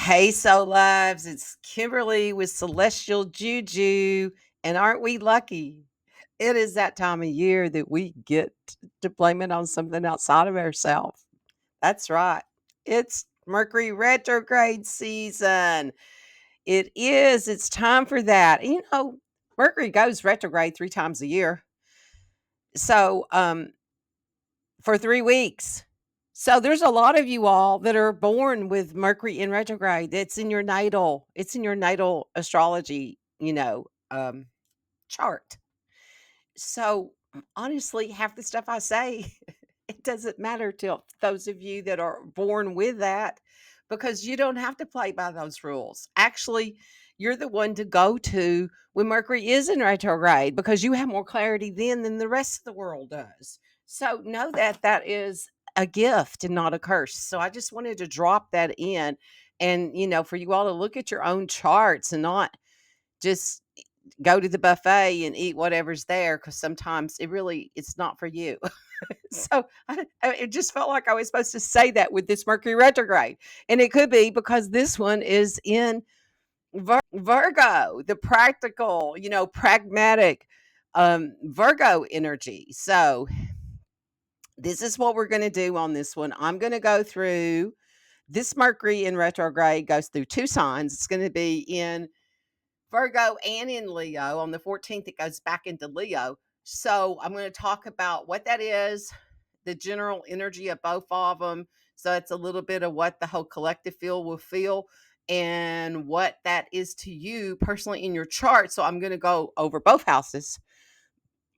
Hey, Soul Lives, it's Kimberly with Celestial Juju, and aren't we lucky? It is that time of year that we get to blame it on something outside of ourselves. That's right. It's Mercury retrograde season. It is. It's time for that. Mercury goes retrograde 3 times a year. So, for 3 weeks. So there's a lot of you all that are born with Mercury in retrograde. It's in your natal astrology, chart. So honestly, half the stuff I say, it doesn't matter to those of you that are born with that because you don't have to play by those rules. Actually, you're the one to go to when Mercury is in retrograde because you have more clarity then than the rest of the world does. So know that that is a gift and not a curse. So I just wanted to drop that in and for you all to look at your own charts and not just go to the buffet and eat whatever's there because sometimes it's not for you. It just felt like I was supposed to say that with this Mercury retrograde, and it could be because this one is in Virgo, the practical, pragmatic Virgo energy. So this is what we're going to do on this one. I'm going to go through this Mercury in retrograde goes through two signs. It's going to be in Virgo and in Leo. On the 14th, it goes back into Leo. So I'm going to talk about what that is, the general energy of both of them. So it's a little bit of what the whole collective field will feel and what that is to you personally in your chart. So I'm going to go over both houses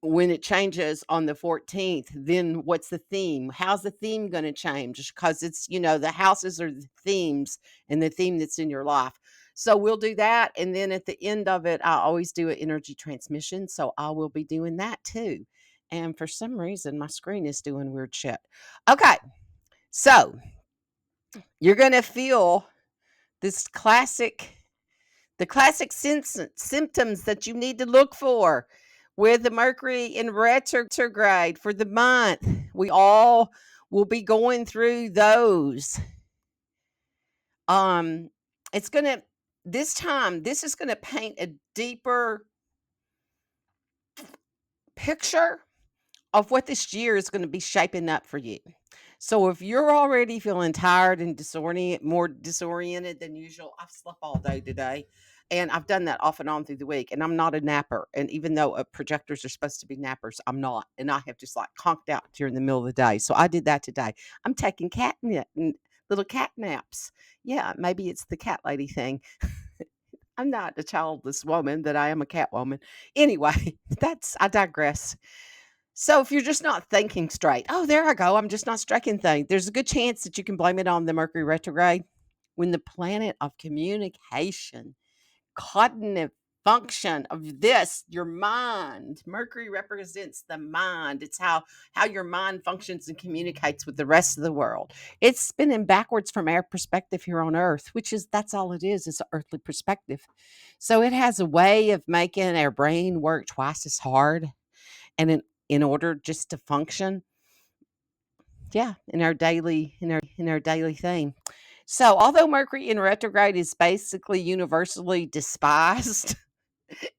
when it changes on the 14th. Then what's the theme? How's the theme going to change? Because it's, the houses are the themes and the theme that's in your life. So we'll do that. And then at the end of it, I always do an energy transmission. So I will be doing that too. And for some reason, my screen is doing weird shit. Okay. So you're going to feel this the classic symptoms that you need to look for with the Mercury in retrograde for the month. We all will be going through those. Um, it's gonna this is gonna paint a deeper picture of what this year is going to be shaping up for you. So if you're already feeling tired and more disoriented than usual, I've slept all day today. And I've done that off and on through the week. And I'm not a napper. And even though projectors are supposed to be nappers, I'm not. And I have just like conked out during the middle of the day. So I did that today. I'm taking little cat naps. Yeah, maybe it's the cat lady thing. I'm not a childless woman, but I am a cat woman. Anyway, I digress. So if you're just not thinking straight, oh, there I go. I'm just not striking things. There's a good chance that you can blame it on the Mercury retrograde when the planet of communication, cognitive function of this, your mind. Mercury represents the mind. It's how your mind functions and communicates with the rest of the world. It's spinning backwards from our perspective here on Earth, that's all it is an earthly perspective. So it has a way of making our brain work twice as hard and in order just to function, yeah, in our daily thing. So although Mercury in retrograde is basically universally despised,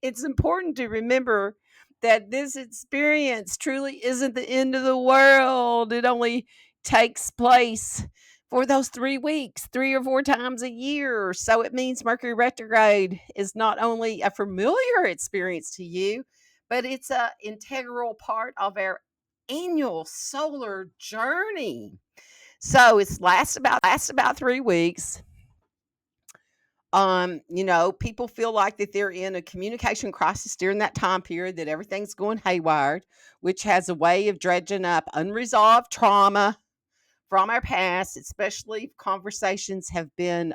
it's important to remember that this experience truly isn't the end of the world. It only takes place for those 3 weeks, 3 or 4 times a year. So it means Mercury retrograde is not only a familiar experience to you, but it's a integral part of our annual solar journey. So it's lasts about 3 weeks. People feel like that they're in a communication crisis during that time period, that everything's going haywire, which has a way of dredging up unresolved trauma from our past, especially if conversations have been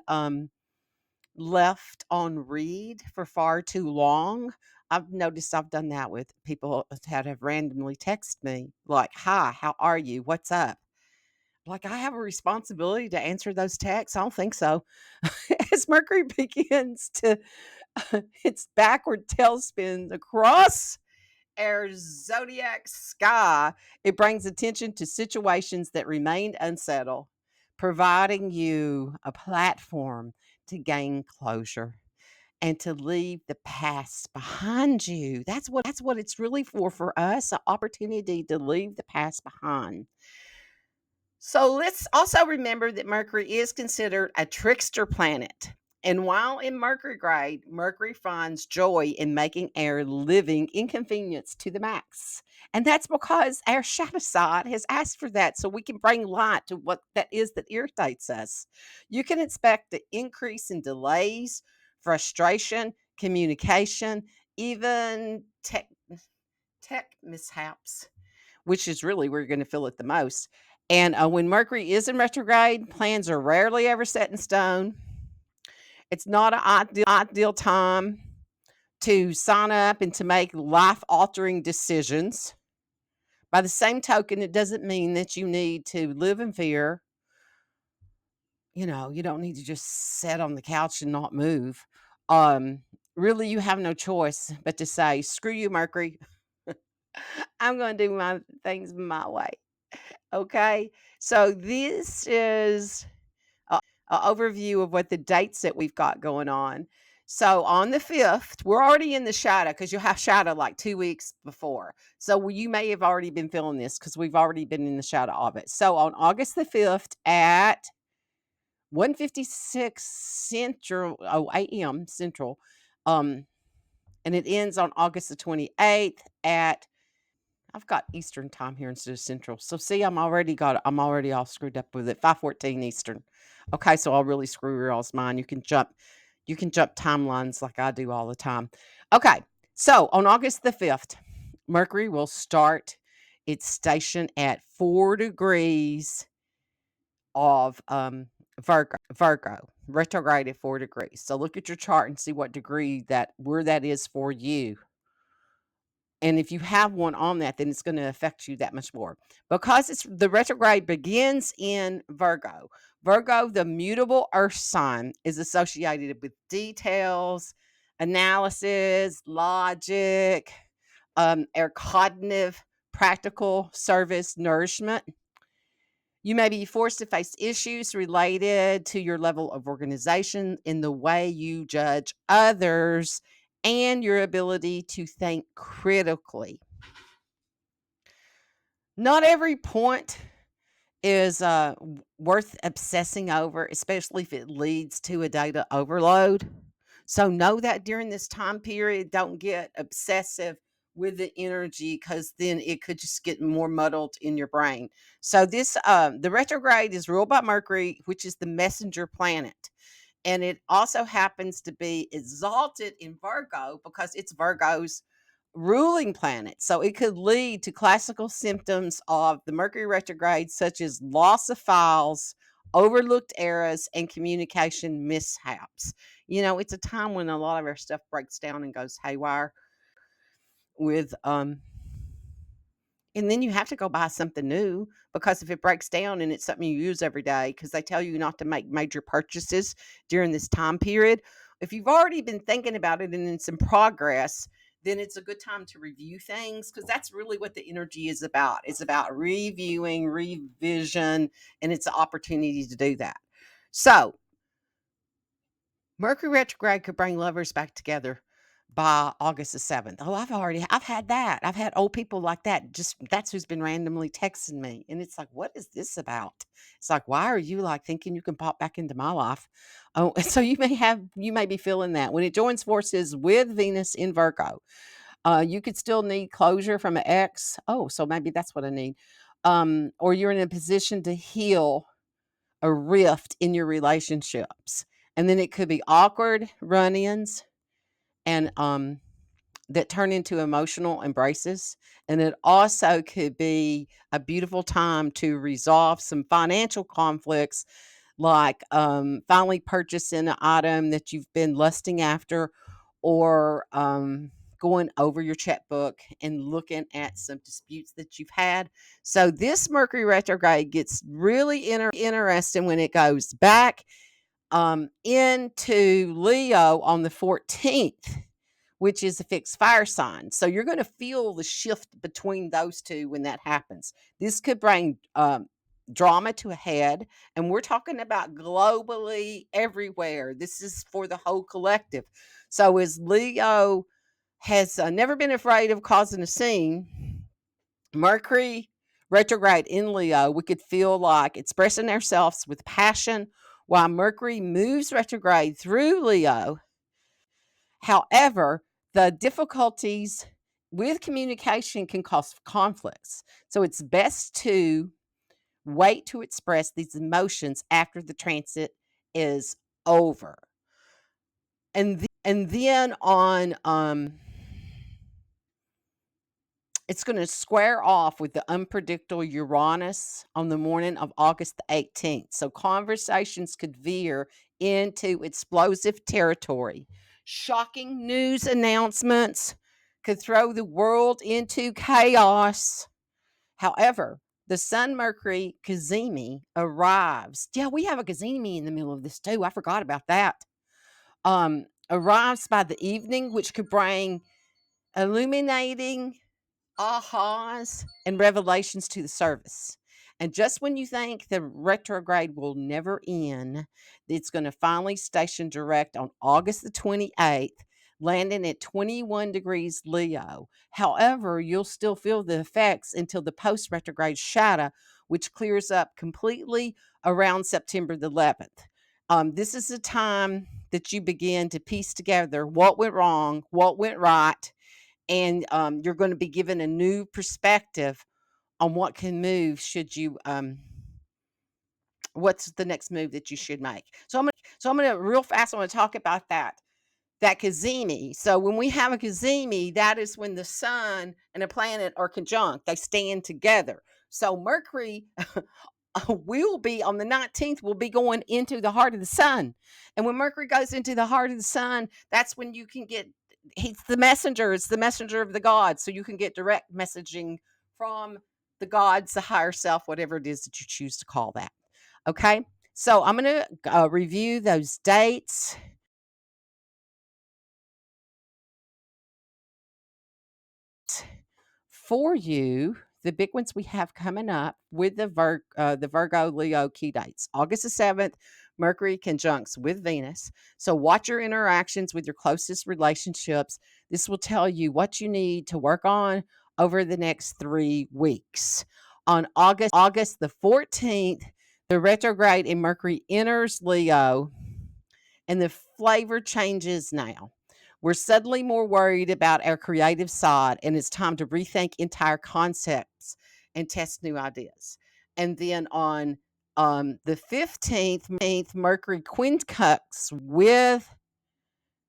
left on read for far too long. I've noticed I've done that with people that have randomly texted me like, "Hi, how are you? What's up?" Like, I have a responsibility to answer those texts? I don't think so. As Mercury begins to its backward tailspin across our zodiac sky, it brings attention to situations that remained unsettled. providing you a platform to gain closure and to leave the past behind you. That's what it's really for us, an opportunity to leave the past behind. So let's also remember that Mercury is considered a trickster planet. And while in Mercury grade, Mercury finds joy in making our living inconvenience to the max. And that's because our shadow side has asked for that so we can bring light to what that is that irritates us. You can expect the increase in delays, frustration, communication, even tech mishaps, which is really where you're going to feel it the most. And when Mercury is in retrograde, plans are rarely ever set in stone. It's not an ideal time to sign up and to make life altering decisions. By the same token, it doesn't mean that you need to live in fear. You don't need to just sit on the couch and not move. Um, Really, you have no choice but to say, screw you, Mercury. I'm going to do my things my way. Okay. So this is a overview of what the dates that we've got going on. So on the 5th, we're already in the shadow because you'll have shadow like 2 weeks before. So you may have already been feeling this because we've already been in the shadow of it. So on August the 5th at 1:56 Central, a.m. Central, um, and it ends on August the 28th at I've got Eastern time here instead of Central. So see, I'm already all screwed up with it. 5:14 Eastern. Okay, so I'll really screw your all's mind. You can jump timelines like I do all the time. Okay. So on August the 5th, Mercury will start its station at 4 degrees of Virgo, retrograde at 4 degrees. So look at your chart and see what degree where that is for you. And if you have one on that, then it's going to affect you that much more because the retrograde begins in Virgo. Virgo, the mutable earth sign, is associated with details, analysis, logic, our cognitive, practical service, nourishment. You may be forced to face issues related to your level of organization in the way you judge others and your ability to think critically. Not every point is worth obsessing over, especially if it leads to a data overload. So know that during this time period, don't get obsessive with the energy because then it could just get more muddled in your brain. So the retrograde is ruled by Mercury, which is the messenger planet. And it also happens to be exalted in Virgo because it's Virgo's ruling planet. So it could lead to classical symptoms of the Mercury retrograde, such as loss of files, overlooked errors, and communication mishaps. It's a time when a lot of our stuff breaks down and goes haywire with and then you have to go buy something new because if it breaks down and it's something you use every day, because they tell you not to make major purchases during this time period. If you've already been thinking about it and it's in progress, then it's a good time to review things because that's really what the energy is about. It's about reviewing, revision, and it's an opportunity to do that. So, Mercury retrograde could bring lovers back together by August the 7th. Oh, I've had that. I've had old people like that. Just that's who's been randomly texting me. And it's like, what is this about? It's like, why are you like thinking you can pop back into my life? Oh, so you may be feeling that when it joins forces with Venus in Virgo. You could still need closure from an ex. Oh, so maybe that's what I need. Or you're in a position to heal a rift in your relationships. And then it could be awkward run-ins and that turn into emotional embraces. And it also could be a beautiful time to resolve some financial conflicts, like finally purchasing an item that you've been lusting after, or going over your checkbook and looking at some disputes that you've had. So this Mercury retrograde gets really interesting when it goes back into Leo on the 14th, which is a fixed fire sign. So you're going to feel the shift between those two when that happens. This could bring drama to a head, and we're talking about globally everywhere. This is for the whole collective. So as Leo has never been afraid of causing a scene, Mercury retrograde in Leo, we could feel like expressing ourselves with passion while Mercury moves retrograde through Leo. However, the difficulties with communication can cause conflicts. So it's best to wait to express these emotions after the transit is over. And then on it's going to square off with the unpredictable Uranus on the morning of August the 18th. So conversations could veer into explosive territory. Shocking news announcements could throw the world into chaos. However, the Sun Mercury Cazimi arrives. Yeah, we have a Cazimi in the middle of this too. I forgot about that. Arrives by the evening, which could bring illuminating ahas and revelations to the service. And just when you think the retrograde will never end, it's going to finally station direct on August the 28th, landing at 21 degrees Leo. However, you'll still feel the effects until the post retrograde shadow, which clears up completely around September the 11th. This is a time that you begin to piece together what went wrong, what went right, and you're going to be given a new perspective on what can move should you what's the next move that you should make. So I'm gonna real fast, I want to talk about that Cazimi. So when we have a Cazimi, that is when the sun and a planet are conjunct, they stand together. So Mercury will be on the 19th, will be going into the heart of the sun. And when Mercury goes into the heart of the sun, that's when you can get, he's the messenger, it's the messenger of the gods. So you can get direct messaging from the gods, the higher self, whatever it is that you choose to call that. Okay. So I'm going to review those dates for you, the big ones we have coming up with the Virgo Leo key dates. August the 7th, Mercury conjuncts with Venus. So watch your interactions with your closest relationships. This will tell you what you need to work on over the next 3 weeks. On August the 14th, the retrograde in Mercury enters Leo and the flavor changes now. We're suddenly more worried about our creative side, and it's time to rethink entire concepts and test new ideas. And then on the 15th, Mercury quincunx with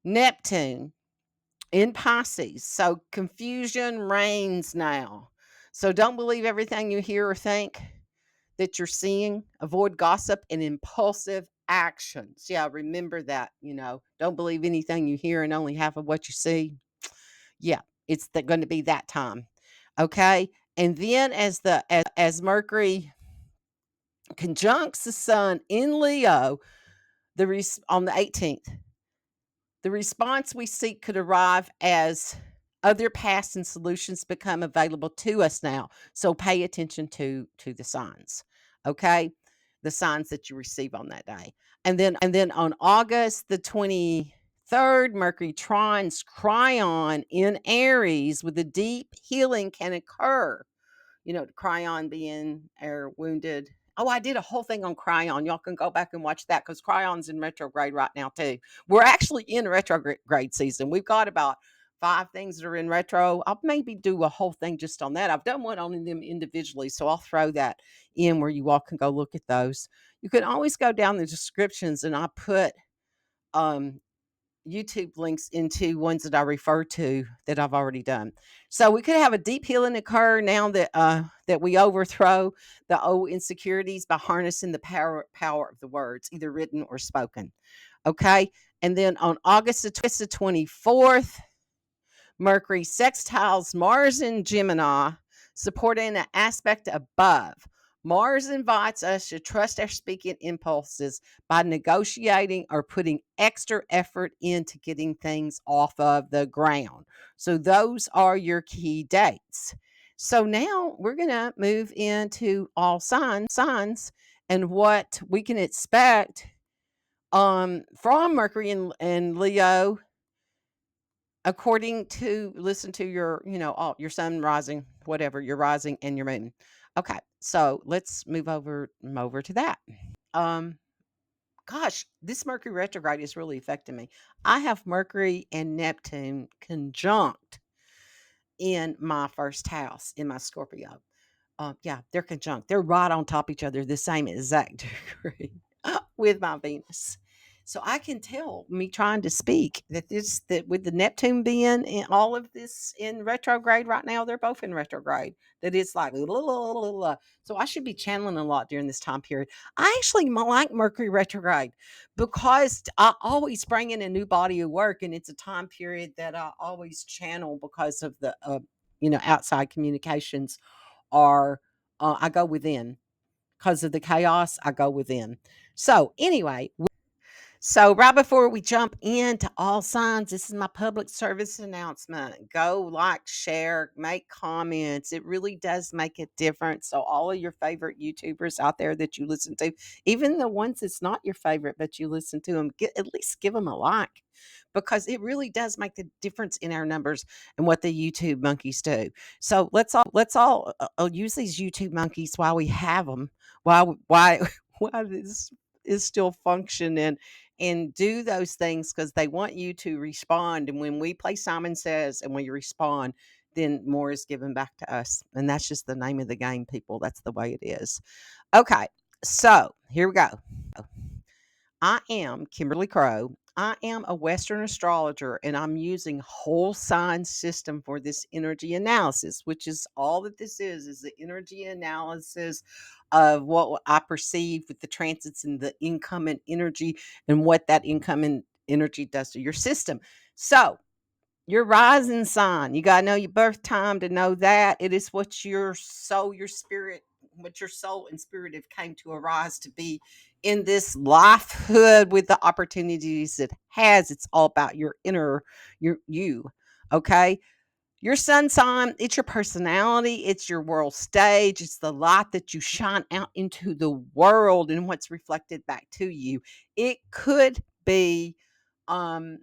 Neptune in Pisces. So confusion reigns now. So don't believe everything you hear or think that you're seeing. Avoid gossip and impulsive actions. Yeah, remember that, don't believe anything you hear and only half of what you see. Yeah, it's going to be that time. Okay? And then as Mercury conjuncts the sun in Leo, on the 18th, the response we seek could arrive as other paths and solutions become available to us now. So pay attention to the signs. Okay? The signs that you receive on that day. And then on August the 23rd, Mercury trines Cryon in Aries with a deep healing can occur. Cryon being our wounded. Oh, I did a whole thing on Cryon. Y'all can go back and watch that because Cryon's in retrograde right now too. We're actually in retrograde season. We've got about 5 things that are in retro. I'll maybe do a whole thing just on that. I've done one on them individually, so I'll throw that in where you all can go look at those. You can always go down the descriptions, and I put um, YouTube links into ones that I refer to that I've already done. So we could have a deep healing occur now that we overthrow the old insecurities by harnessing the power of the words, either written or spoken. Okay. And then on August the 24th, Mercury sextiles Mars in Gemini, supporting an aspect above. Mars invites us to trust our speaking impulses by negotiating or putting extra effort into getting things off of the ground. So those are your key dates. So now we're going to move into all signs and what we can expect from Mercury and Leo according to listen to your, all your sun rising, whatever, your rising and your moon. Okay. So let's move over to that. Um Gosh, this Mercury retrograde is really affecting me. I have Mercury and Neptune conjunct in my first house in my Scorpio. Yeah, they're conjunct. They're right on top of each other, the same exact degree with my Venus. So I can tell me trying to speak that with the Neptune being in all of this in retrograde right now, they're both in retrograde. That it's like so I should be channeling a lot during this time period. I actually like Mercury retrograde because I always bring in a new body of work, and it's a time period that I always channel because of the outside communications are I go within because of the chaos. I go within. So anyway, so right before we jump into all signs, this is my public service announcement. Go like, share, make comments. It really does make a difference. So all of your favorite YouTubers out there that you listen to, even the ones that's not your favorite, but you listen to them, at least give them a like because it really does make the difference in our numbers and what the YouTube monkeys do. So let's all use these YouTube monkeys while we have them, while this is still functioning and do those things because they want you to respond. And when we play Simon Says and we respond, then more is given back to us. And that's just the name of the game, people. That's the way it is. Okay. So here we go. I am Kimberly Crow. I am a Western astrologer and I'm using whole sign system for this energy analysis, which is all that this is the energy analysis of what I perceive with the transits and the incoming energy and what that incoming energy does to your system. So your rising sign, you got to know your birth time to know that. It is what your soul, your spirit, what your soul and spirit have came to arise to be in this lifehood with the opportunities it has. It's all about your inner, you. Okay. Your sun sign, it's your personality, it's your world stage, it's the light that you shine out into the world and what's reflected back to you. It could be um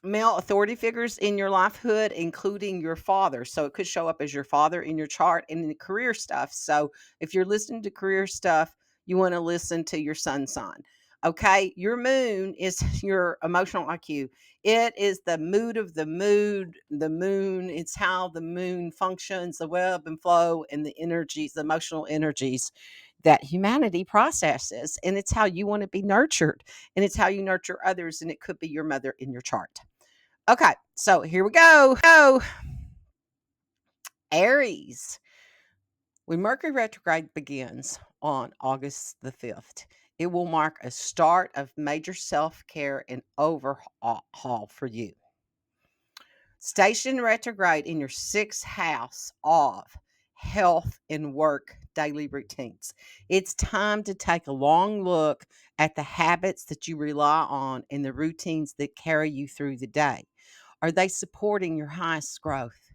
male authority figures in your lifehood, including your father. So it could show up as your father in your chart and in the career stuff. So if you're listening to career stuff, you want to listen to your sun sign. Okay. Your moon is your emotional IQ. It is the mood of the mood, the moon. It's how the moon functions, the web and flow, and the energies, the emotional energies that humanity processes. And it's how you want to be nurtured. And it's how you nurture others. And it could be your mother in your chart. Okay, so here we go. Aries. When Mercury retrograde begins on August the 5th, it will mark a start of major self care and overhaul for you. Station retrograde in your sixth house of health and work daily routines. It's time to take a long look at the habits that you rely on and the routines that carry you through the day. Are they supporting your highest growth?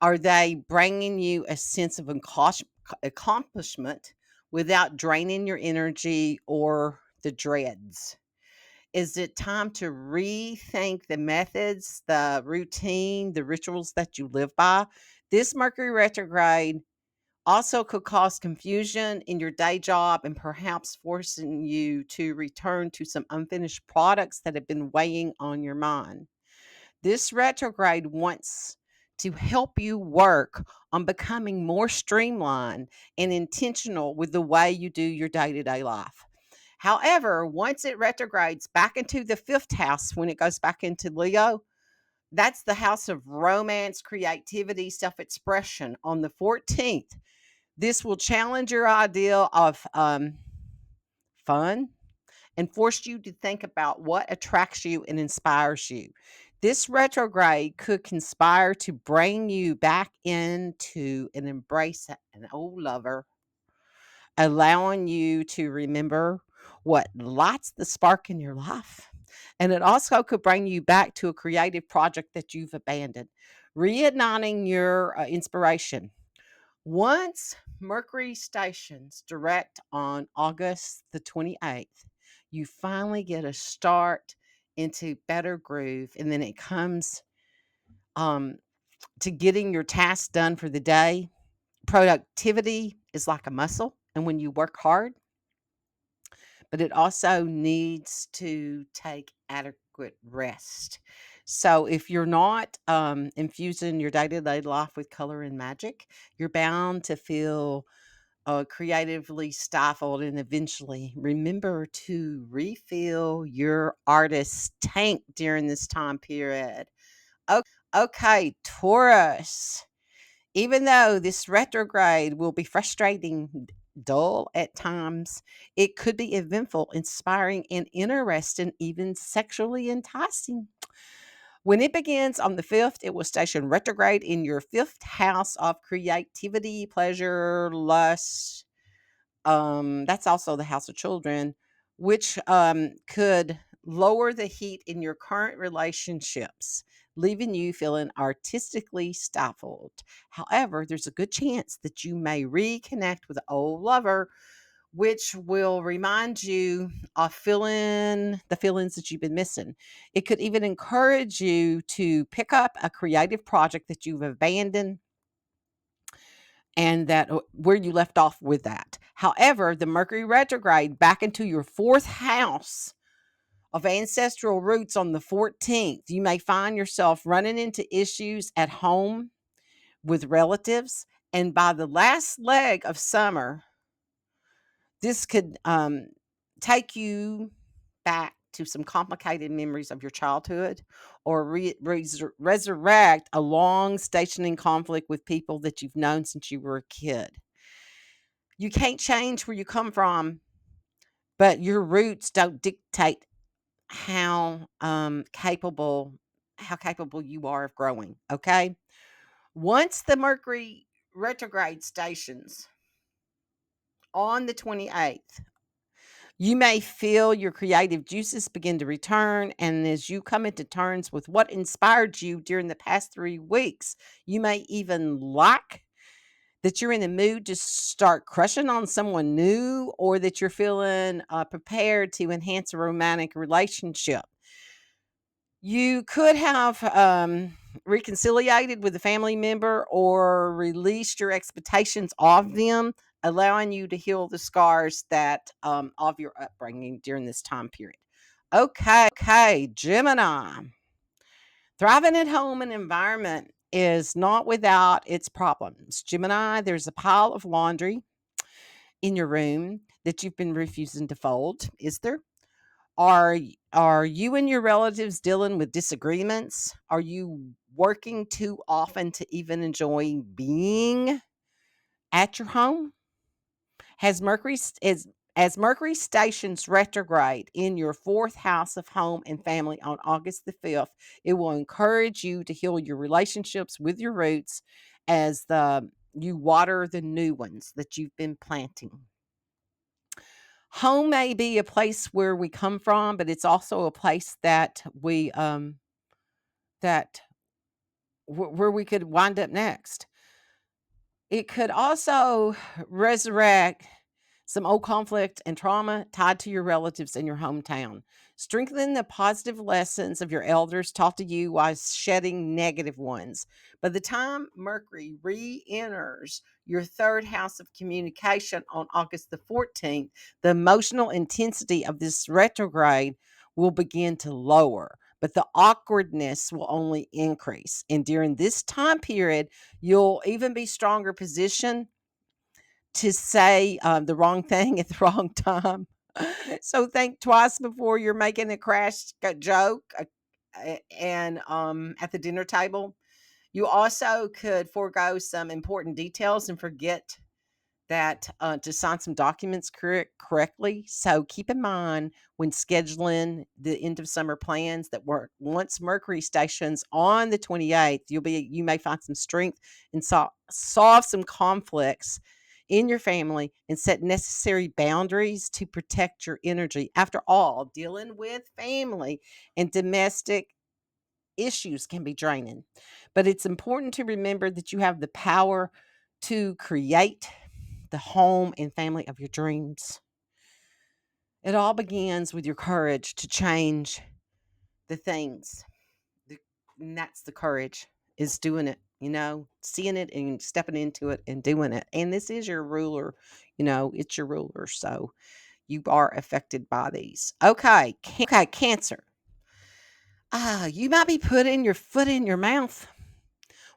Are they bringing you a sense of accomplishment without draining your energy or the dreads? Is it time to rethink the methods, the routine, the rituals that you live by? This Mercury retrograde also could cause confusion in your day job and perhaps forcing you to return to some unfinished products that have been weighing on your mind. This retrograde wants to help you work on becoming more streamlined and intentional with the way you do your day to day life. However, once it retrogrades back into the fifth house, when it goes back into Leo, that's the house of romance, creativity, self expression on the 14th. This will challenge your idea of fun and force you to think about what attracts you and inspires you. This retrograde could conspire to bring you back into and embrace an old lover, allowing you to remember what lights the spark in your life. And it also could bring you back to a creative project that you've abandoned. reigniting your inspiration. Once Mercury stations direct on August the 28th, you finally get a start into better groove, and then it comes um, to getting your tasks done for the day. Productivity is like a muscle, and when you work hard, but it also needs to take adequate rest. So if you're not infusing your day-to-day life with color and magic, you're bound to feel creatively stifled, and eventually remember to refill your artist's tank during this time period. Okay, Taurus. Even though this retrograde will be frustrating, dull at times, it could be eventful, inspiring, and interesting, even sexually enticing. When it begins on the 5th, it will station retrograde in your 5th house of creativity, pleasure, lust. That's also the house of children, which could lower the heat in your current relationships, leaving you feeling artistically stifled. However, there's a good chance that you may reconnect with an old lover, which will remind you of feeling the feelings that you've been missing. It could even encourage you to pick up a creative project that you've abandoned, and that where you left off with that. However, the Mercury retrograde back into your 4th house of ancestral roots on the 14th, you may find yourself running into issues at home with relatives. And by the last leg of summer, this could take you back to some complicated memories of your childhood, or resurrect a long stationing conflict with people that you've known since you were a kid. You can't change where you come from, but your roots don't dictate how capable you are of growing. Okay. Once the Mercury retrograde stations on the 28th, you may feel your creative juices begin to return. And as you come into terms with what inspired you during the past 3 weeks, you may even like that you're in the mood to start crushing on someone new, or that you're feeling prepared to enhance a romantic relationship. You could have reconciliated with a family member, or released your expectations of them, allowing you to heal the scars that of your upbringing during this time period. Okay, Gemini. Thriving at home and environment is not without its problems. Gemini, there's a pile of laundry in your room that you've been refusing to fold. Is there? Are you and your relatives dealing with disagreements? Are you working too often to even enjoy being at your home? Has Mercury is As Mercury stations retrograde in your 4th house of home and family on August the 5th, it will encourage you to heal your relationships with your roots as the you water the new ones that you've been planting. Home may be a place where we come from, but it's also a place that that where we could wind up next. It could also resurrect some old conflict and trauma tied to your relatives in your hometown. Strengthen the positive lessons of your elders taught to you while shedding negative ones. By the time Mercury re enters your 3rd house of communication on August the 14th, the emotional intensity of this retrograde will begin to lower, but the awkwardness will only increase. And during this time period, you'll even be stronger positioned to say the wrong thing at the wrong time. So think twice before you're making a joke, and at the dinner table. You also could forego some important details and forget that to sign some documents correctly. So keep in mind when scheduling the end of summer plans that once Mercury stations on the 28th, you may find some strength and solve some conflicts in your family and set necessary boundaries to protect your energy. After all, dealing with family and domestic issues can be draining. But it's important to remember that you have the power to create the home and family of your dreams. It all begins with your courage to change the things. The, and that's the courage, is doing it, seeing it and stepping into it and doing it. And this is your ruler, it's your ruler. So you are affected by these. Okay, Cancer. You might be putting your foot in your mouth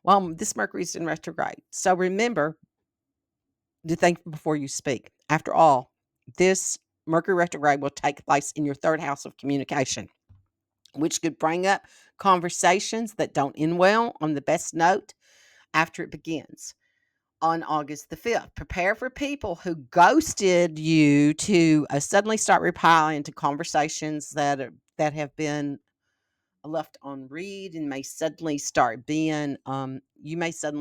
while this Mercury's in retrograde. So remember to think before you speak. After all, this Mercury retrograde will take place in your third house of communication, which could bring up conversations that don't end well on the best note after it begins on August the 5th. Prepare for people who ghosted you to suddenly start replying to conversations that have been left on read, and you may suddenly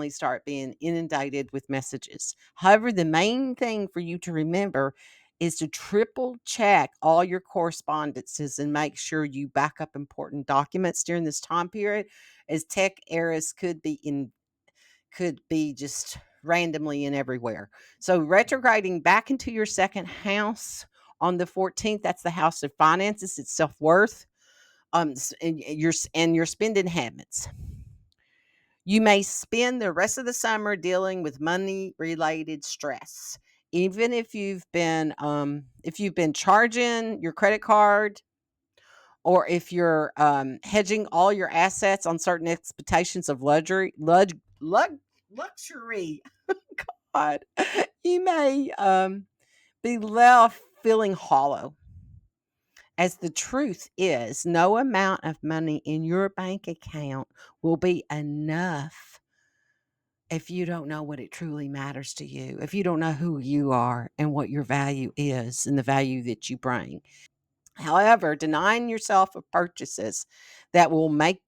start being inundated with messages. However, the main thing for you to remember is to triple check all your correspondences and make sure you back up important documents during this time period, as tech errors could be just randomly and everywhere. So retrograding back into your second house on the 14th, that's the house of finances, it's self-worth, and your spending habits. You may spend the rest of the summer dealing with money related stress. Even if you've been charging your credit card, or if you're hedging all your assets on certain expectations of luxury. God, you may be left feeling hollow, as the truth is, no amount of money in your bank account will be enough if you don't know what it truly matters to you, if you don't know who you are and what your value is and the value that you bring. However, denying yourself of purchases that will make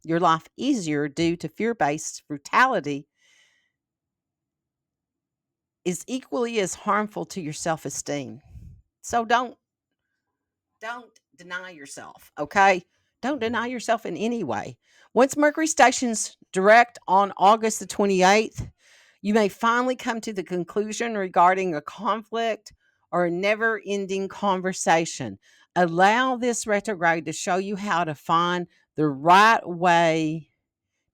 your life easier due to fear based brutality is equally as harmful to your self esteem. So don't deny yourself, okay? Don't deny yourself in any way. Once Mercury stations direct on August the 28th, you may finally come to the conclusion regarding a conflict or a never ending conversation. Allow this retrograde to show you how to find the right way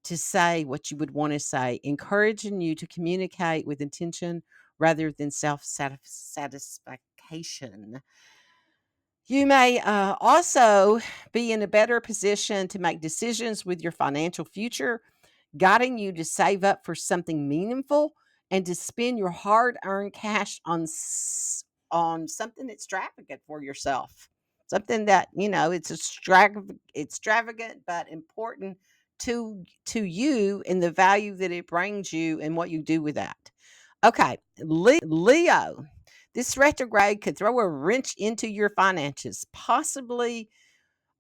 to say what you would want to say, encouraging you to communicate with intention rather than self satisfaction. You may also be in a better position to make decisions with your financial future, guiding you to save up for something meaningful and to spend your hard-earned cash on something extravagant for yourself. Something that, it's extravagant but important to you, and the value that it brings you and what you do with that. Okay, Leo. This retrograde could throw a wrench into your finances, possibly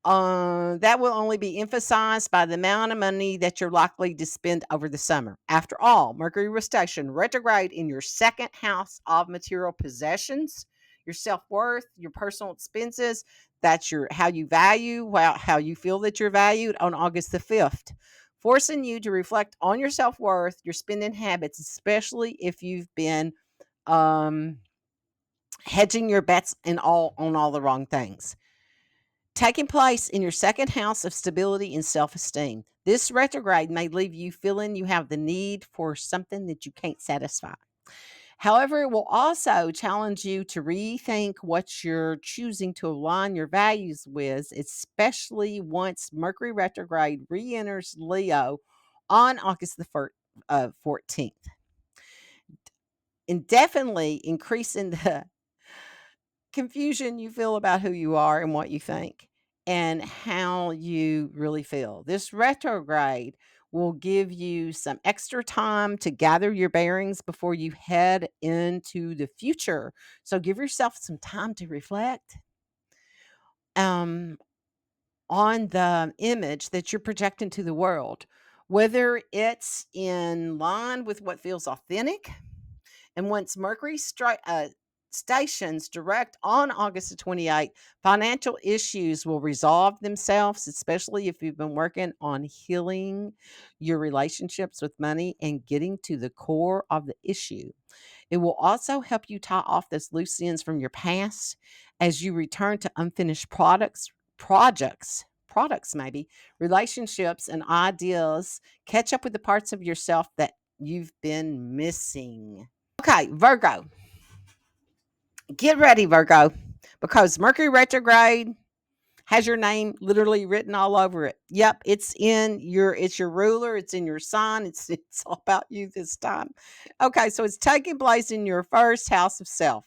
that will only be emphasized by the amount of money that you're likely to spend over the summer. After all, Mercury was stationed retrograde in your second house of material possessions, your self worth, your personal expenses. That's how you value, how you feel that you're valued on August the 5th, forcing you to reflect on your self worth, your spending habits, especially if you've been um, hedging your bets on all the wrong things. Taking place in your second house of stability and self esteem. This retrograde may leave you feeling you have the need for something that you can't satisfy. However, it will also challenge you to rethink what you're choosing to align your values with, especially once Mercury retrograde re enters Leo on August the 14th. Indefinitely increasing the confusion you feel about who you are and what you think and how you really feel. This retrograde will give you some extra time to gather your bearings before you head into the future. So give yourself some time to reflect um, on the image that you're projecting to the world, whether it's in line with what feels authentic. And once Mercury strikes, stations direct on August the 28th, financial issues will resolve themselves, especially if you've been working on healing your relationships with money and getting to the core of the issue. It will also help you tie off those loose ends from your past as you return to unfinished products maybe, relationships and ideas, catch up with the parts of yourself that you've been missing. Okay, Virgo, get ready, Virgo, because Mercury retrograde has your name literally written all over it. Yep, it's your ruler, it's in your sign, it's all about you this time. Okay, so it's taking place in your first house of self.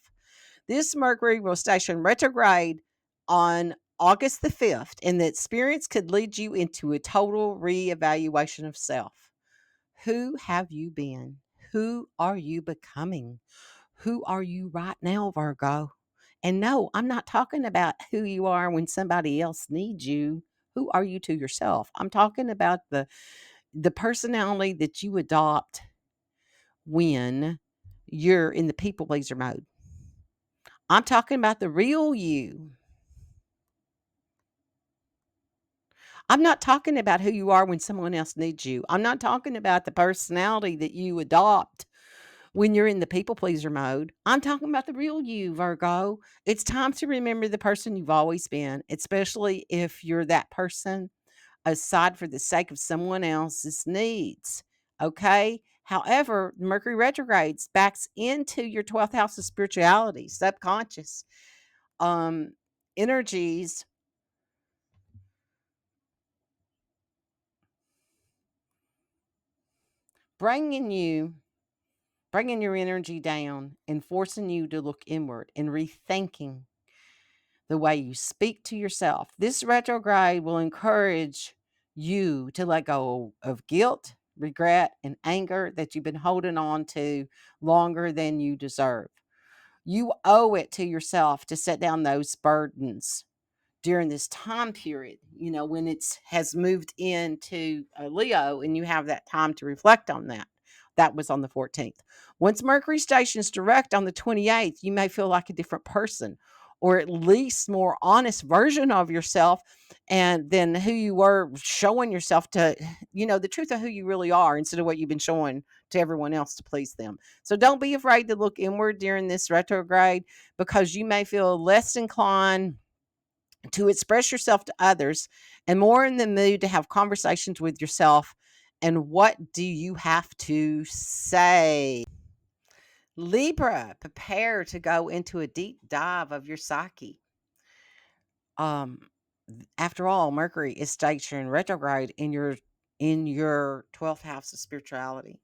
This Mercury will station retrograde on August the 5th, and the experience could lead you into a total reevaluation of self. Who have you been? Who are you becoming? Who are you right now, Virgo? And no, I'm not talking about who you are when somebody else needs you. Who are you to yourself? I'm talking about the personality that you adopt when you're in the people pleaser mode. I'm talking about the real you. I'm not talking about who you are when someone else needs you. I'm not talking about the personality that you adopt when you're in the people pleaser mode. I'm talking about the real you, Virgo. It's time to remember the person you've always been, especially if you're that person aside for the sake of someone else's needs. Okay. However, Mercury retrogrades backs into your 12th house of spirituality, subconscious um energies, bringing you bringing your energy down and forcing you to look inward and rethinking the way you speak to yourself. This retrograde will encourage you to let go of guilt, regret, and anger that you've been holding on to longer than you deserve. You owe it to yourself to set down those burdens during this time period, when it's has moved into Leo and you have that time to reflect on that. That was on the 14th. Once Mercury stations direct on the 28th, you may feel like a different person or at least more honest version of yourself and then who you were showing yourself to, the truth of who you really are instead of what you've been showing to everyone else to please them. So don't be afraid to look inward during this retrograde because you may feel less inclined to express yourself to others and more in the mood to have conversations with yourself. And what do you have to say? Libra, prepare to go into a deep dive of your psyche. Um, After all, Mercury is stationed retrograde in your 12th house of spirituality.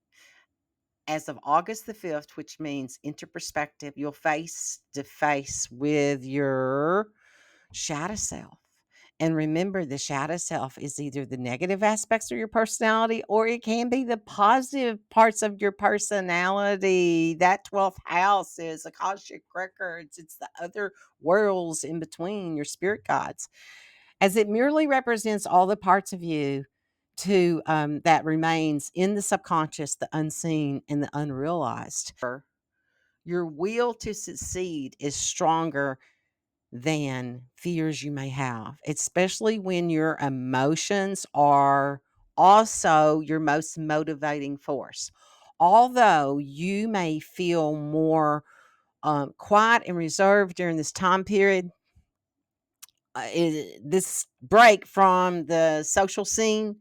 As of August the 5th, which means introspective, you'll face to face with your shadow self. And remember, the shadow self is either the negative aspects of your personality or it can be the positive parts of your personality. That 12th house is Akashic records, it's the other worlds in between your spirit guides, as it merely represents all the parts of you that remains in the subconscious, the unseen, and the unrealized. Your will to succeed is stronger than fears you may have, especially when your emotions are also your most motivating force. Although you may feel more quiet and reserved during this time period, this break from the social scene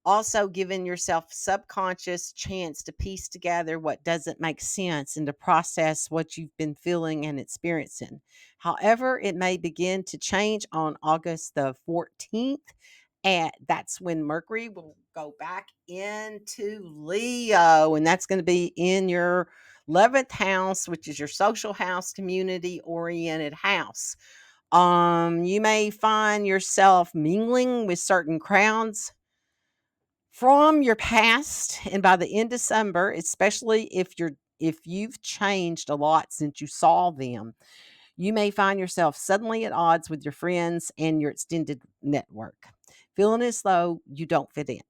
also giving yourself subconscious chance to piece together what doesn't make sense and to process what you've been feeling and experiencing. However, it may begin to change on August the 14th, and that's when Mercury will go back into Leo, and that's going to be in your 11th house, which is your social house, community oriented house. You may find yourself mingling with certain crowds from your past, and by the end of December, especially if you've changed a lot since you saw them, you may find yourself suddenly at odds with your friends and your extended network, feeling as though you don't fit in.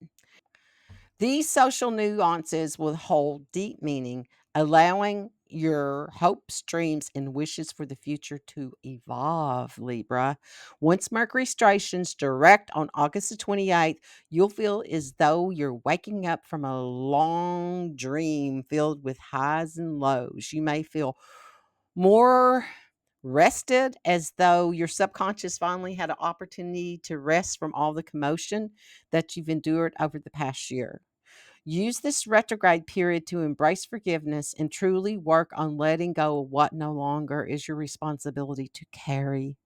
These social nuances will hold deep meaning, allowing your hopes, dreams, and wishes for the future to evolve, Libra. Once Mercury stations direct on August the 28th, you'll feel as though you're waking up from a long dream filled with highs and lows. You may feel more rested, as though your subconscious finally had an opportunity to rest from all the commotion that you've endured over the past year. Use this retrograde period to embrace forgiveness and truly work on letting go of what no longer is your responsibility to carry.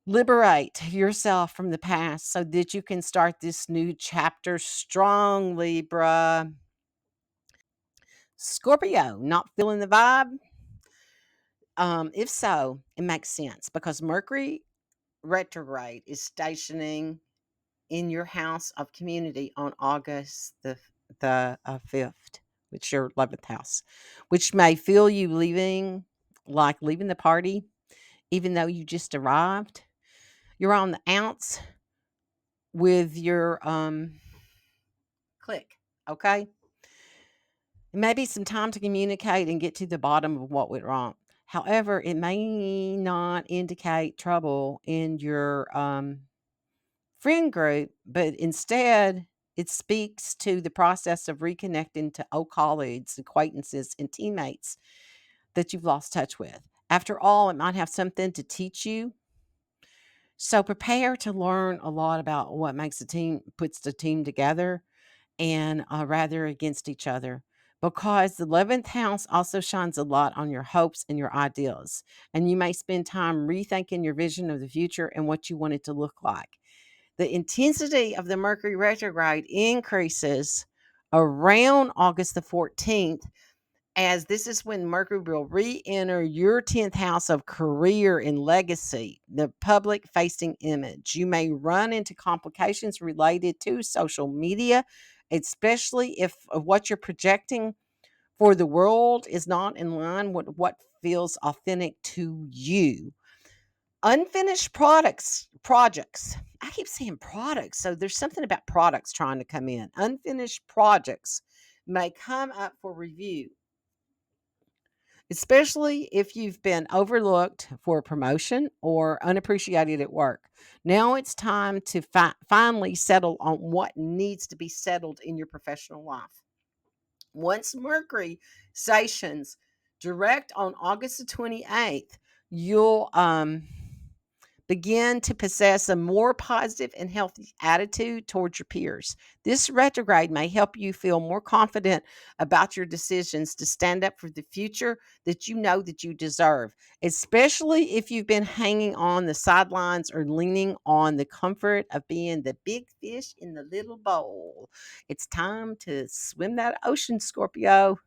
Liberate yourself from the past so that you can start this new chapter strong, Libra. Scorpio, not feeling the vibe? If so, it makes sense because Mercury retrograde is stationing in your house of community on August the 5th, which is your 11th house, which may feel you leaving, like leaving the party, even though you just arrived. You're on the outs with your clique, okay? It may be some time to communicate and get to the bottom of what went wrong. However, it may not indicate trouble in your friend group, but instead it speaks to the process of reconnecting to old colleagues, acquaintances, and teammates that you've lost touch with. After all, it might have something to teach you. So prepare to learn a lot about what makes a team, puts the team together, and rather against each other. Because the 11th house also shines a lot on your hopes and your ideals. And you may spend time rethinking your vision of the future and what you want it to look like. The intensity of the Mercury retrograde increases around August the 14th, as this is when Mercury will re enter your 10th house of career and legacy, the public facing image. You may run into complications related to social media, especially if what you're projecting for the world is not in line with what feels authentic to you. Unfinished projects. I keep saying products, so there's something about products trying to come in. Unfinished projects may come up for review, especially if you've been overlooked for a promotion or unappreciated at work. Now it's time to finally settle on what needs to be settled in your professional life. Once Mercury stations direct on August the 28th, you'll begin to possess a more positive and healthy attitude towards your peers. This retrograde may help you feel more confident about your decisions to stand up for the future that you know that you deserve, especially if you've been hanging on the sidelines or leaning on the comfort of being the big fish in the little bowl. It's time to swim that ocean, Scorpio.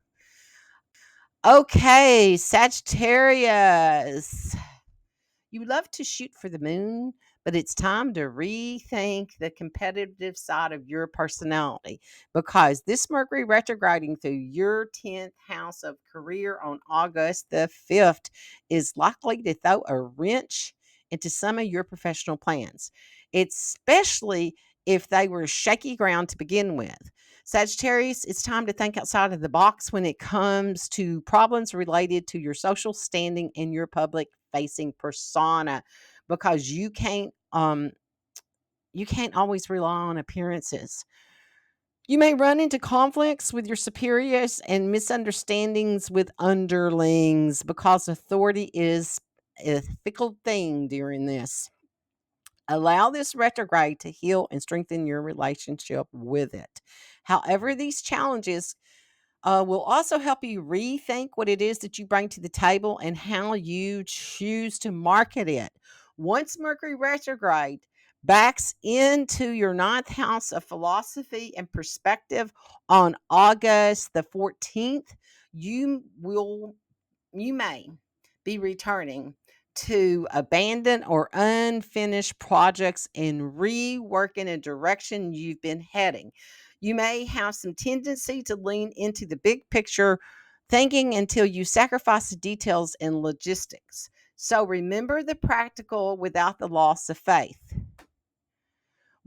Okay, Sagittarius. You love to shoot for the moon, but it's time to rethink the competitive side of your personality, because this Mercury retrograding through your 10th house of career on August the 5th is likely to throw a wrench into some of your professional plans, especially if they were shaky ground to begin with. Sagittarius, it's time to think outside of the box when it comes to problems related to your social standing and your public facing persona, because you can't always rely on appearances. You may run into conflicts with your superiors and misunderstandings with underlings, because authority is a fickle thing during this. Allow this retrograde to heal and strengthen your relationship with it. However, these challenges will also help you rethink what it is that you bring to the table and how you choose to market it. Once Mercury retrograde backs into your ninth house of philosophy and perspective on August the 14th, you will you may be returning to abandoned or unfinished projects and reworking a direction you've been heading. You may have some tendency to lean into the big picture thinking until you sacrifice the details and logistics. So remember the practical without the loss of faith.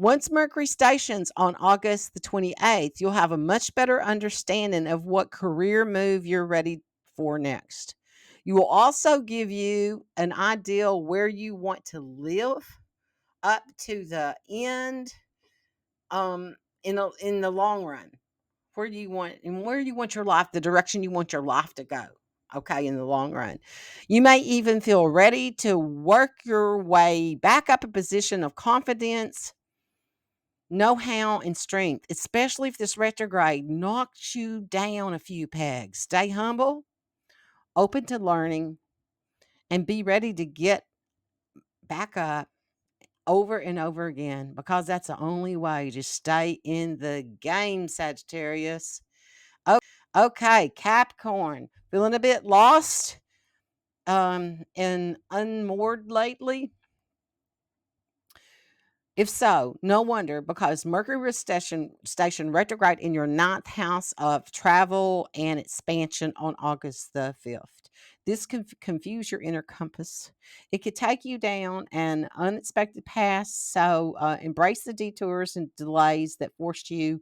Once Mercury stations on August the 28th, you'll have a much better understanding of what career move you're ready for next. You will also give you an idea where you want to live up to the end, um in the long run. Where you want your life, the direction you want your life to go. Okay, in the long run. You may even feel ready to work your way back up a position of confidence, know-how, and strength, especially if this retrograde knocks you down a few pegs. Stay humble, open to learning, and be ready to get back up over and over again, because that's the only way to stay in the game, Sagittarius. Okay, Capricorn. Feeling a bit lost and unmoored lately? If so, no wonder, because Mercury station retrograde in your ninth house of travel and expansion on August the 5th. This can confuse your inner compass. It could take you down an unexpected path, so embrace the detours and delays that forced you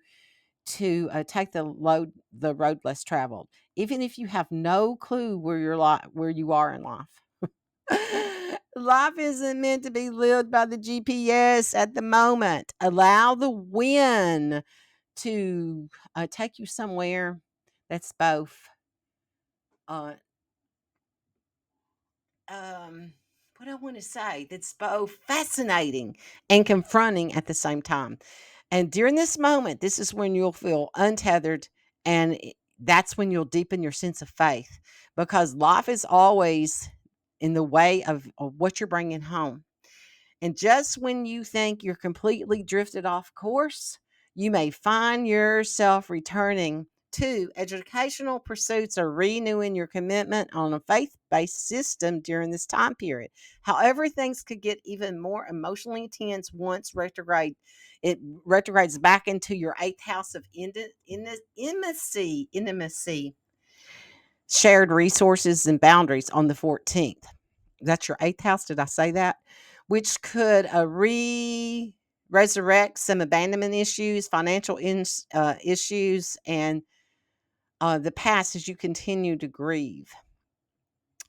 to take the road less traveled, even if you have no clue where you are in life. Life isn't meant to be lived by the GPS at the moment. Allow the wind to take you somewhere that's both uh, what I want to say, that's both fascinating and confronting at the same time. And during this moment, this is when you'll feel untethered, and that's when you'll deepen your sense of faith, because life is always in the way of what you're bringing home. And just when you think you're completely drifted off course, you may find yourself returning to educational pursuits or renewing your commitment on a faith based system during this time period. However, things could get even more emotionally intense once it retrogrades back into your eighth house of intimacy, shared resources, and boundaries on the 14th. That's your eighth house. Did I say that? Which could resurrect some abandonment issues, financial issues, and the past as you continue to grieve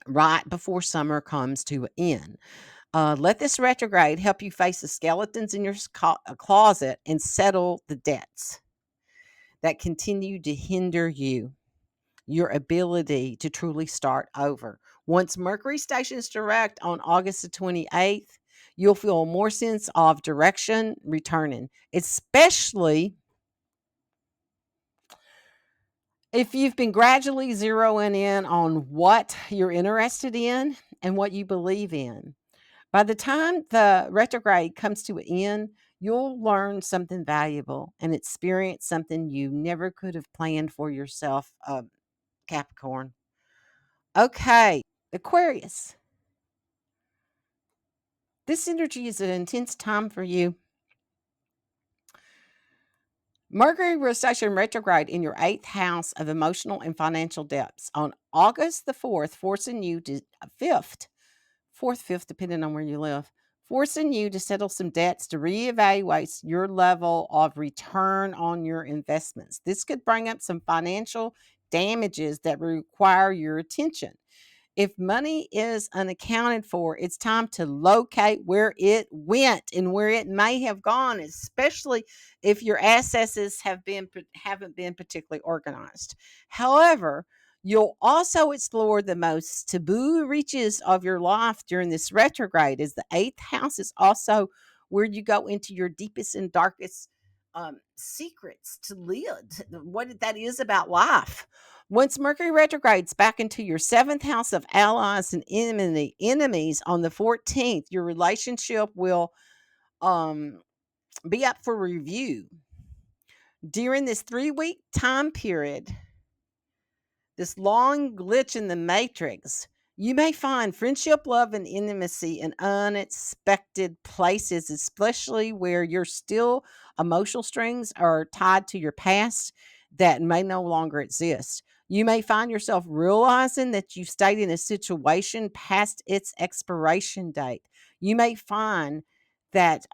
right before summer comes to an end. Let this retrograde help you face the skeletons in your closet and settle the debts that continue to hinder your ability to truly start over. Once Mercury stations direct on August the 28th, you'll feel more sense of direction returning, especially if you've been gradually zeroing in on what you're interested in and what you believe in. By the time the retrograde comes to an end, you'll learn something valuable and experience something you never could have planned for yourself, Capricorn. Okay, Aquarius. This energy is an intense time for you. Mercury will station retrograde in your eighth house of emotional and financial depths on August the 4th, forcing you to fifth, depending on where you live, forcing you to settle some debts to reevaluate your level of return on your investments. This could bring up some financial damages that require your attention. If money is unaccounted for, it's time to locate where it went and where it may have gone, especially if your assets haven't been particularly organized. However, you'll also explore the most taboo reaches of your life during this retrograde, as the eighth house is also where you go into your deepest and darkest secrets to live, what that is about life. Once Mercury retrogrades back into your seventh house of allies and enemies on the 14th, your relationship will um, be up for review. During this 3-week time period, this long glitch in the matrix, you may find friendship, love, and intimacy in unexpected places, especially where your still emotional strings are tied to your past that may no longer exist. You may find yourself realizing that you've stayed in a situation past its expiration date. You may find that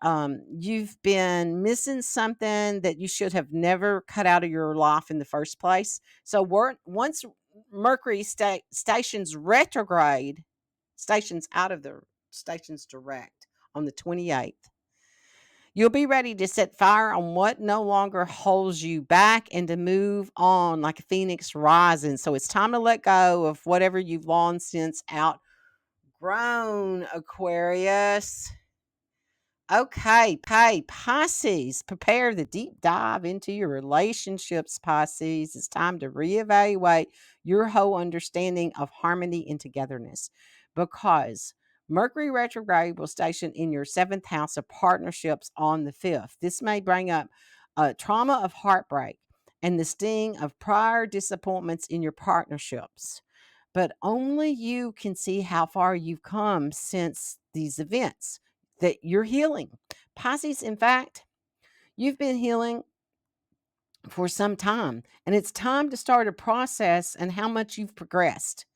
you've been missing something that you should have never cut out of your life in the first place. So once Mercury stations retrograde, stations out of the stations direct on the 28th, you'll be ready to set fire on what no longer holds you back and to move on like a phoenix rising. So it's time to let go of whatever you've long since outgrown, Aquarius. Okay, Pisces, prepare the deep dive into your relationships, Pisces. It's time to reevaluate your whole understanding of harmony and togetherness because Mercury retrograde will station in your seventh house of partnerships on the 5th. This may bring up trauma of heartbreak and the sting of prior disappointments in your partnerships. But only you can see how far you've come since these events that you're healing. Pisces, in fact, you've been healing for some time, and it's time to start a process and how much you've progressed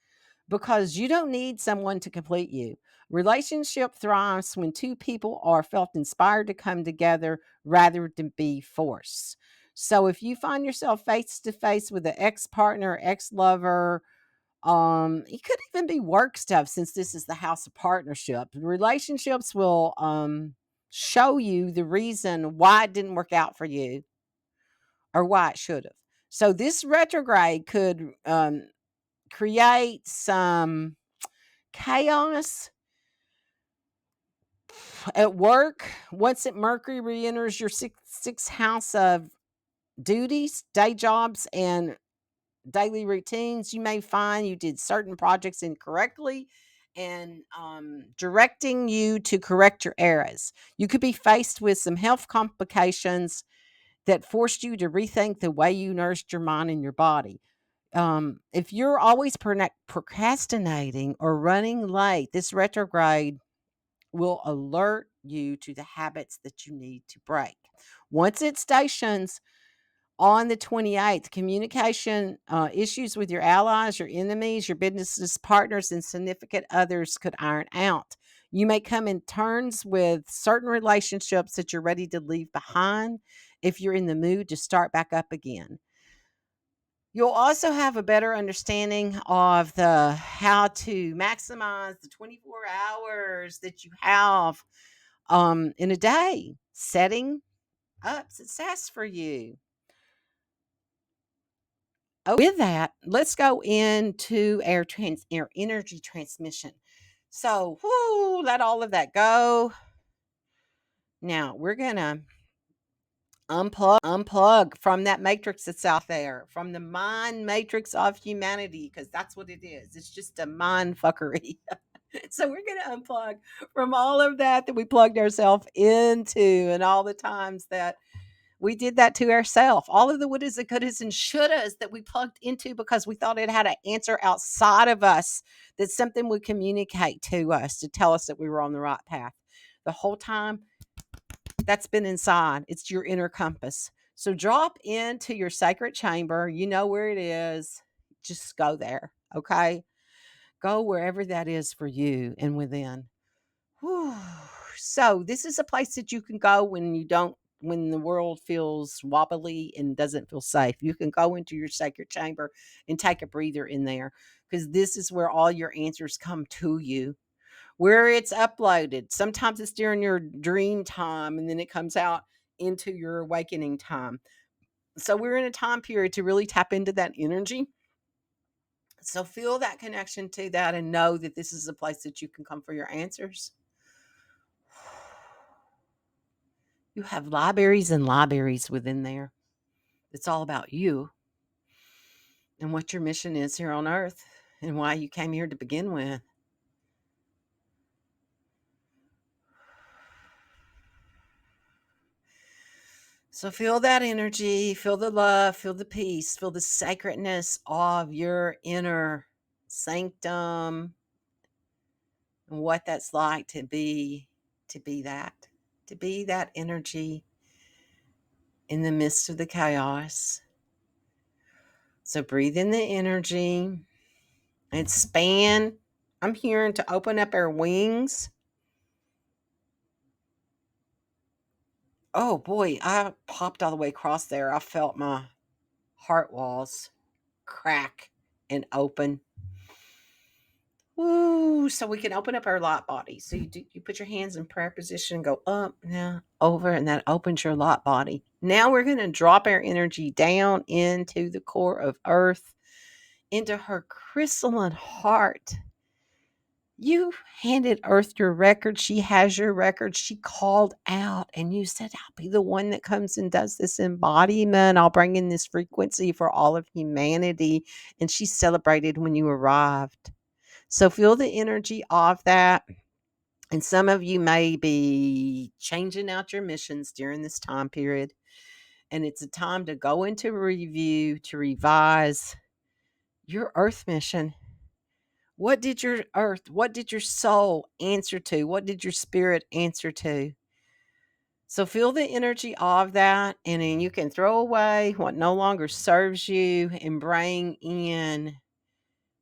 because you don't need someone to complete you. Relationship thrives when two people are felt inspired to come together rather than be forced. So if you find yourself face to face with an ex partner, ex lover, it could even be work stuff since this is the house of partnership. Relationships will show you the reason why it didn't work out for you or why it should have. So this retrograde could create some chaos at work once it Mercury re-enters your sixth house of duties, day jobs, and daily routines. You may find you did certain projects incorrectly and directing you to correct your errors. You could be faced with some health complications that forced you to rethink the way you nourished your mind and your body. If you're always procrastinating or running late, this retrograde will alert you to the habits that you need to break. Once it stations on the 28th, communication issues with your allies, your enemies, your business partners, and significant others could iron out. You may come in terms with certain relationships that you're ready to leave behind if you're in the mood to start back up again. You'll also have a better understanding of the how to maximize the 24 hours that you have in a day, setting up success for you. With that, let's go into our energy transmission. So, let all of that go. Now we're gonna unplug from that matrix that's out there, from the mind matrix of humanity, because that's what it is. It's just a mind fuckery. So we're gonna unplug from all of that we plugged ourselves into, and all the times that we did that to ourselves. All of the wouldas and couldas and shouldas that we plugged into because we thought it had an answer outside of us, that something would communicate to us to tell us that we were on the right path. The whole time, that's been inside. It's your inner compass. So drop into your sacred chamber. You know where it is. Just go there. Okay. Go wherever that is for you and within. Whew. So this is a place that you can go when the world feels wobbly and doesn't feel safe. You can go into your sacred chamber and take a breather in there because this is where all your answers come to you, where it's uploaded. Sometimes it's during your dream time and then it comes out into your awakening time. So we're in a time period to really tap into that energy. So feel that connection to that and know that this is a place that you can come for your answers. You have libraries and libraries within there. It's all about you and what your mission is here on earth and why you came here to begin with. So feel that energy, feel the love, feel the peace, feel the sacredness of your inner sanctum and what that's like to be to be that energy in the midst of the chaos. So breathe in the energy, expand. I'm hearing to open up our wings Oh boy, I popped all the way across there. I felt my heart walls crack and open. Ooh, so we can open up our lot body. So you put your hands in prayer position and go up, now over, and that opens your lot body. Now we're going to drop our energy down into the core of Earth, into her crystalline heart. You handed Earth your record. She has your record. She called out and you said, I'll be the one that comes and does this embodiment. I'll bring in this frequency for all of humanity. And she celebrated when you arrived. So feel the energy of that. And some of you may be changing out your missions during this time period. And it's a time to go into review, to revise your Earth mission. What did your soul answer to? What did your spirit answer to? So feel the energy of that, and then you can throw away what no longer serves you and bring in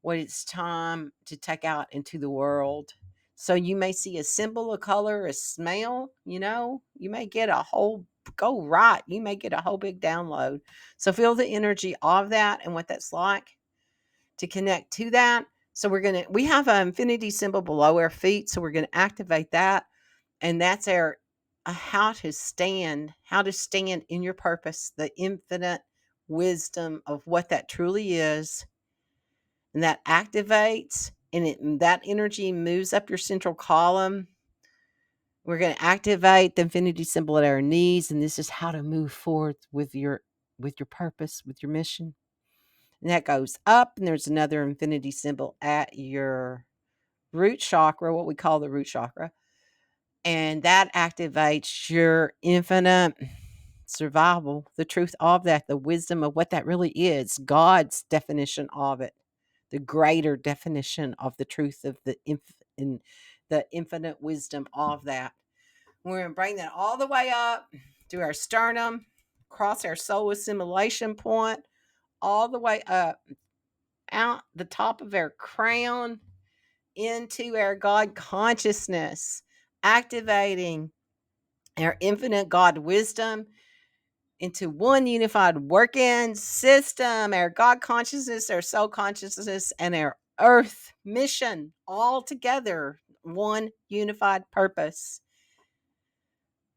what it's time to take out into the world. So you may see a symbol, a color, a smell, you may get a whole go right. You may get a whole big download. So feel the energy of that and what that's like to connect to that. So we have an infinity symbol below our feet. So we're going to activate that. And that's our how to stand in your purpose, the infinite wisdom of what that truly is. And that activates and that energy moves up your central column. We're going to activate the infinity symbol at our knees. And this is how to move forward with your purpose, with your mission. And that goes up, and there's another infinity symbol at your root chakra, what we call the root chakra. And that activates your infinite survival, the truth of that, the wisdom of what that really is, God's definition of it, the greater definition of the truth of in the infinite wisdom of that. We're going to bring that all the way up to our sternum, across our soul assimilation point, all the way up, out the top of our crown, into our God consciousness, activating our infinite God wisdom into one unified working system, our God consciousness, our soul consciousness, and our earth mission all together, one unified purpose.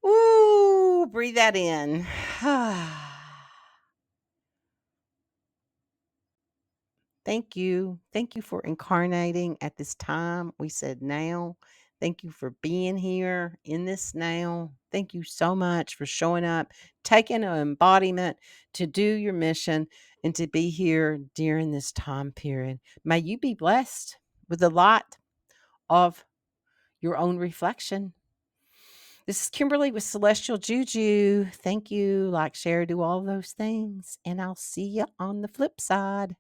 Ooh, breathe that in. Thank you. Thank you for incarnating at this time. We said now. Thank you for being here in this now. Thank you so much for showing up, taking an embodiment to do your mission and to be here during this time period. May you be blessed with a lot of your own reflection. This is Kimberly with Celestial Juju. Thank you. Like, share, do all those things. And I'll see you on the flip side.